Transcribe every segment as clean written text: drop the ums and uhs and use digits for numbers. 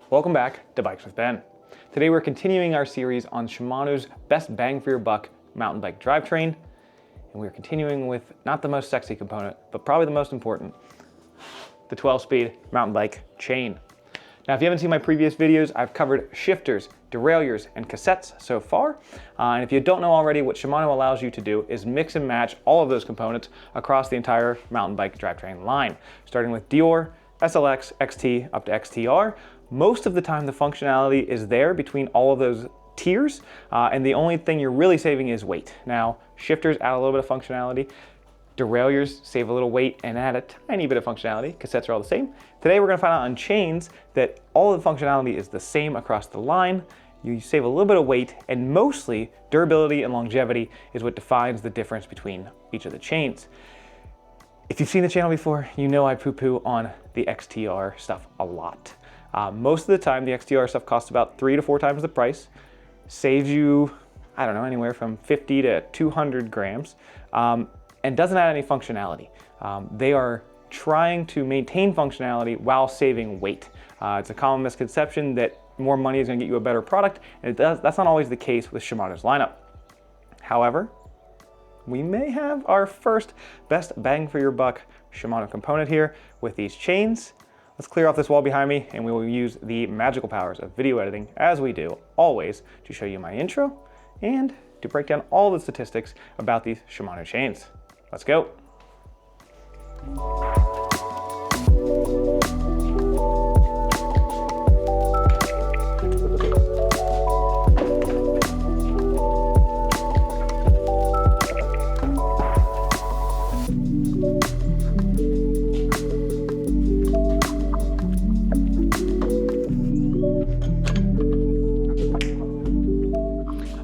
Welcome back to Bikes with Ben. Today we're continuing our series on Shimano's best bang for your buck mountain bike drivetrain, and we're continuing with not the most sexy component, but probably the most important, the 12-speed mountain bike chain. Now, if you haven't seen my previous videos, I've covered shifters, derailleurs, and cassettes so far. And if you don't know already, what Shimano allows you to do is mix and match all of those components across the entire mountain bike drivetrain line, starting with Deore, SLX, XT, up to XTR. Most of the time, the functionality is there between all of those tiers, and the only thing you're really saving is weight. Now, shifters add a little bit of functionality. Derailleurs save a little weight and add a tiny bit of functionality. Cassettes are all the same. Today we're going to find out on chains that all of the functionality is the same across the line. You save a little bit of weight, and mostly durability and longevity is what defines the difference between each of the chains. If you've seen the channel before, you know I poo-poo on the XTR stuff a lot. Most of the time, the XTR stuff costs about 3 to 4 times the price, saves you, I don't know, anywhere from 50 to 200 grams. And doesn't add any functionality. They are trying to maintain functionality while saving weight. It's a common misconception that more money is going to get you a better product, and that's not always the case with Shimano's lineup. However, we may have our first best bang for your buck Shimano component here with these chains. Let's clear off this wall behind me, and we will use the magical powers of video editing, as we do always, to show you my intro and to break down all the statistics about these Shimano chains. Let's go.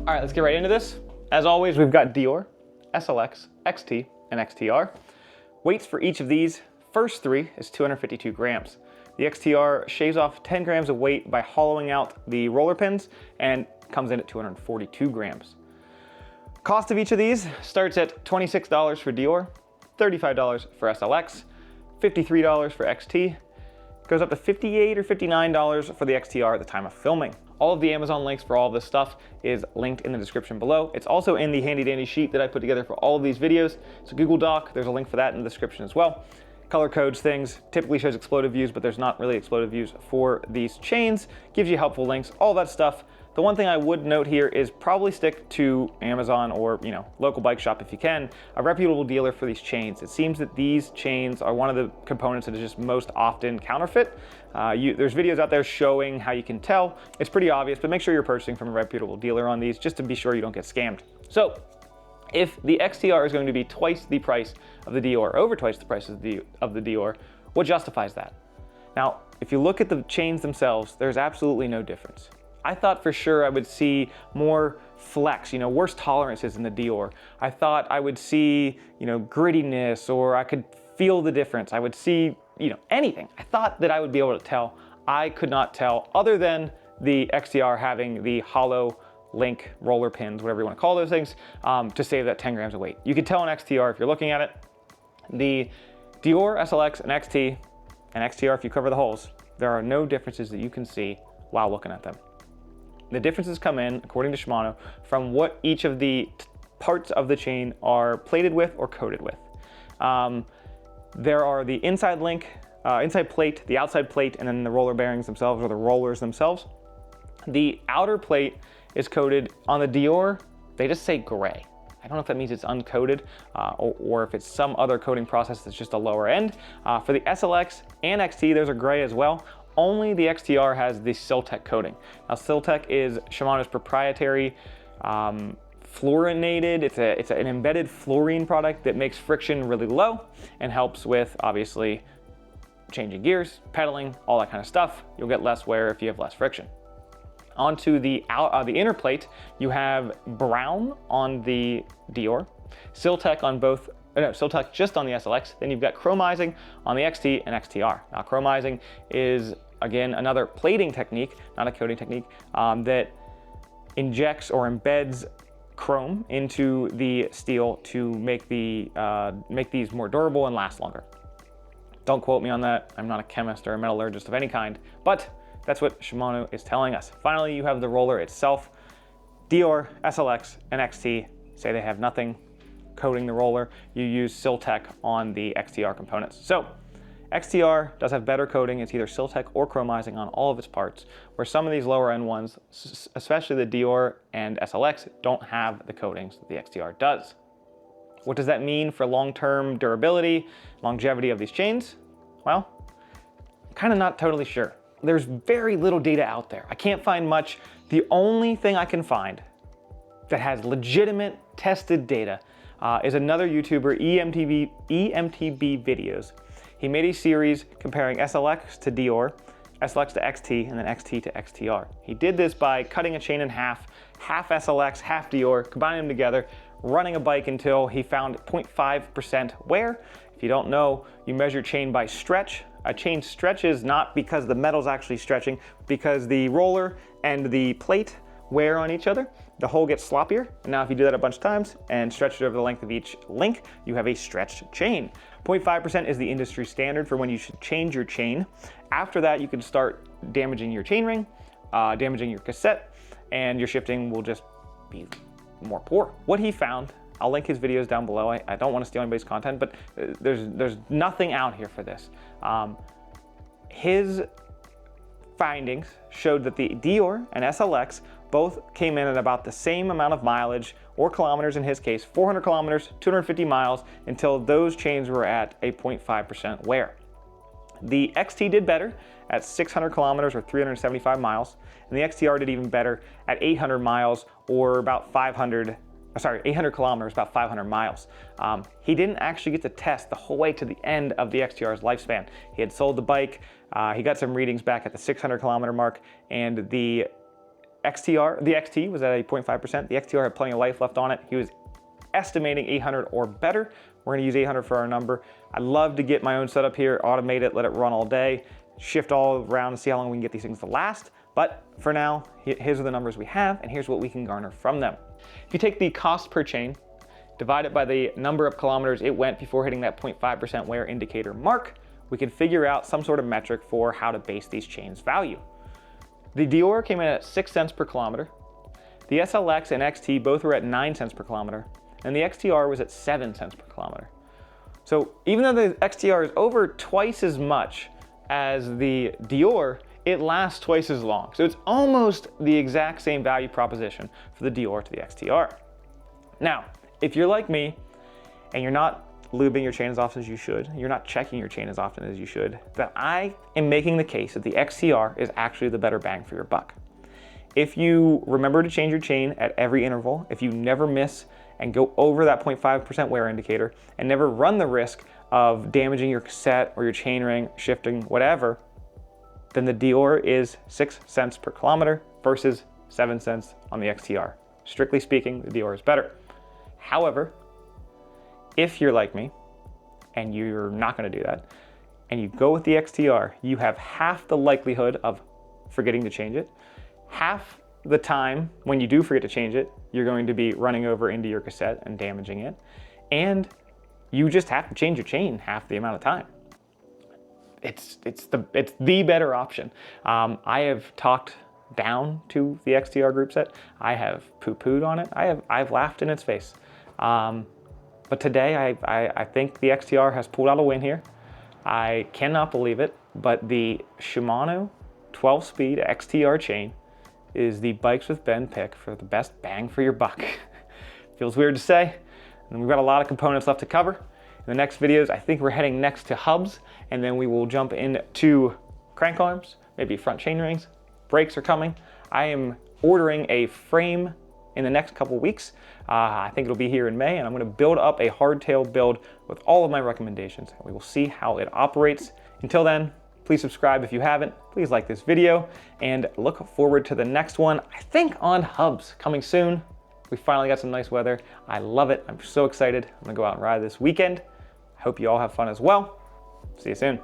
All right, let's get right into this. As always, we've got Deore, SLX, XT, and XTR. Weights for each of these first three is 252 grams. The XTR shaves off 10 grams of weight by hollowing out the roller pins and comes in at 242 grams. Cost of each of these starts at $26 for Deore, $35 for SLX, $53 for XT, goes up to $58 or $59 for the XTR at the time of filming. All of the Amazon links for all of this stuff is linked in the description below. It's also in the handy dandy sheet that I put together for all of these videos. It's a Google Doc, there's a link for that in the description as well. Color codes things, typically shows exploded views, but there's not really exploded views for these chains. Gives you helpful links, all that stuff. The one thing I would note here is probably stick to Amazon or, local bike shop if you can, a reputable dealer for these chains. It seems that these chains are one of the components that is just most often counterfeit. There's videos out there showing how you can tell. It's pretty obvious, but make sure you're purchasing from a reputable dealer on these just to be sure you don't get scammed. So, if the XTR is going to be twice the price of the Deore, over twice the price of the Deore, what justifies that? Now, if you look at the chains themselves, there's absolutely no difference. I thought for sure I would see more flex, worse tolerances in the Deore. I thought I would see, grittiness, or I could feel the difference. I would see, anything. I thought that I would be able to tell. I could not tell, other than the XTR having the hollow link roller pins, whatever you want to call those things, to save that 10 grams of weight. You can tell in XTR if you're looking at it. The Deore, SLX, and XT, and XTR, if you cover the holes, there are no differences that you can see while looking at them. The differences come in, according to Shimano, from what each of the parts of the chain are plated with or coated with. There are the inside link, inside plate, the outside plate, and then the roller bearings themselves, or the rollers themselves. The outer plate is coated on the Deore. They just say gray. I don't know if that means it's uncoated or if it's some other coating process that's just a lower end. For the SLX and XT, those are gray as well. Only the XTR has the Siltec coating. Now, Siltec is Shimano's proprietary fluorinated, it's an embedded fluorine product that makes friction really low and helps with, obviously, changing gears, pedaling, all that kind of stuff. You'll get less wear if you have less friction. Onto the inner plate, you have brown on the Deore, Siltec on both, no, Siltec just on the SLX, then you've got chromizing on the XT and XTR. Now, chromizing is, again, another plating technique, not a coating technique, that injects or embeds chrome into the steel to make these more durable and last longer. Don't quote me on that. I'm not a chemist or a metallurgist of any kind, but That's what Shimano is telling us. Finally, you have the roller itself. Deore, SLX, and XT say they have nothing coating the roller. You use Siltec on the XTR components. So XTR does have better coating. It's either Siltec or chromizing on all of its parts, where some of these lower end ones, especially the Deore and SLX, don't have the coatings that the XTR does. What does that mean for long-term durability, longevity of these chains? Well, I'm kind of not totally sure. There's very little data out there. I can't find much. The only thing I can find that has legitimate tested data is another YouTuber, EMTB Videos. He made a series comparing SLX to Deore, SLX to XT, and then XT to XTR. He did this by cutting a chain in half SLX, half Deore, combining them together, running a bike until he found 0.5% wear. If you don't know, you measure chain by stretch. A chain stretches not because the metal's actually stretching, because the roller and the plate wear on each other. The hole gets sloppier. And now if you do that a bunch of times and stretch it over the length of each link, you have a stretched chain. 0.5% is the industry standard for when you should change your chain. After that, you can start damaging your chainring, damaging your cassette, and your shifting will just be more poor. What he found, I'll link his videos down below. I don't want to steal anybody's content, but there's nothing out here for this. His findings showed that the Deore and SLX both came in at about the same amount of mileage, or kilometers in his case, 400 kilometers, 250 miles, until those chains were at a 0.5% wear. The XT did better at 600 kilometers or 375 miles, and the XTR did even better at 800 miles or about 800 kilometers, about 500 miles. He didn't actually get to test the whole way to the end of the XTR's lifespan. He had sold the bike, he got some readings back at the 600 kilometer mark, and the XT was at a 0.5%. The XTR had plenty of life left on it. He was estimating 800 or better. We're gonna use 800 for our number. I'd love to get my own setup here, automate it, let it run all day, shift all around and see how long we can get these things to last. But for now, here's are the numbers we have, and here's what we can garner from them. If you take the cost per chain, divide it by the number of kilometers it went before hitting that 0.5% wear indicator mark, we can figure out some sort of metric for how to base these chains' value. The Deore came in at 6 cents per kilometer. The SLX and XT both were at 9 cents per kilometer, and the XTR was at 7 cents per kilometer. So even though the XTR is over twice as much as the Deore, it lasts twice as long. So it's almost the exact same value proposition for the Deore to the XTR. Now, if you're like me and you're not lubing your chain as often as you should, you're not checking your chain as often as you should, then I am making the case that the XTR is actually the better bang for your buck. If you remember to change your chain at every interval, if you never miss and go over that 0.5% wear indicator and never run the risk of damaging your cassette or your chain ring, shifting, whatever, then the Deore is 6 cents per kilometer versus 7 cents on the XTR. Strictly speaking, the Deore is better. However, if you're like me and you're not going to do that and you go with the XTR, you have half the likelihood of forgetting to change it. Half the time when you do forget to change it, you're going to be running over into your cassette and damaging it. And you just have to change your chain half the amount of time. It's the better option. I have talked down to the XTR group set. I have poo-pooed on it. I've laughed in its face. But today, I think the XTR has pulled out a win here. I cannot believe it, but the Shimano 12-speed XTR chain is the Bikes with Ben pick for the best bang for your buck. Feels weird to say, and we've got a lot of components left to cover. In the next videos, I think we're heading next to hubs, and then we will jump into crank arms, maybe front chain rings. Brakes are coming. I am ordering a frame in the next couple weeks. I think it'll be here in May, and I'm going to build up a hardtail build with all of my recommendations. We will see how it operates. Until then, please subscribe if you haven't. Please like this video, and look forward to the next one, I think on hubs, coming soon. We finally got some nice weather. I love it. I'm so excited. I'm going to go out and ride this weekend. I hope you all have fun as well. See you soon.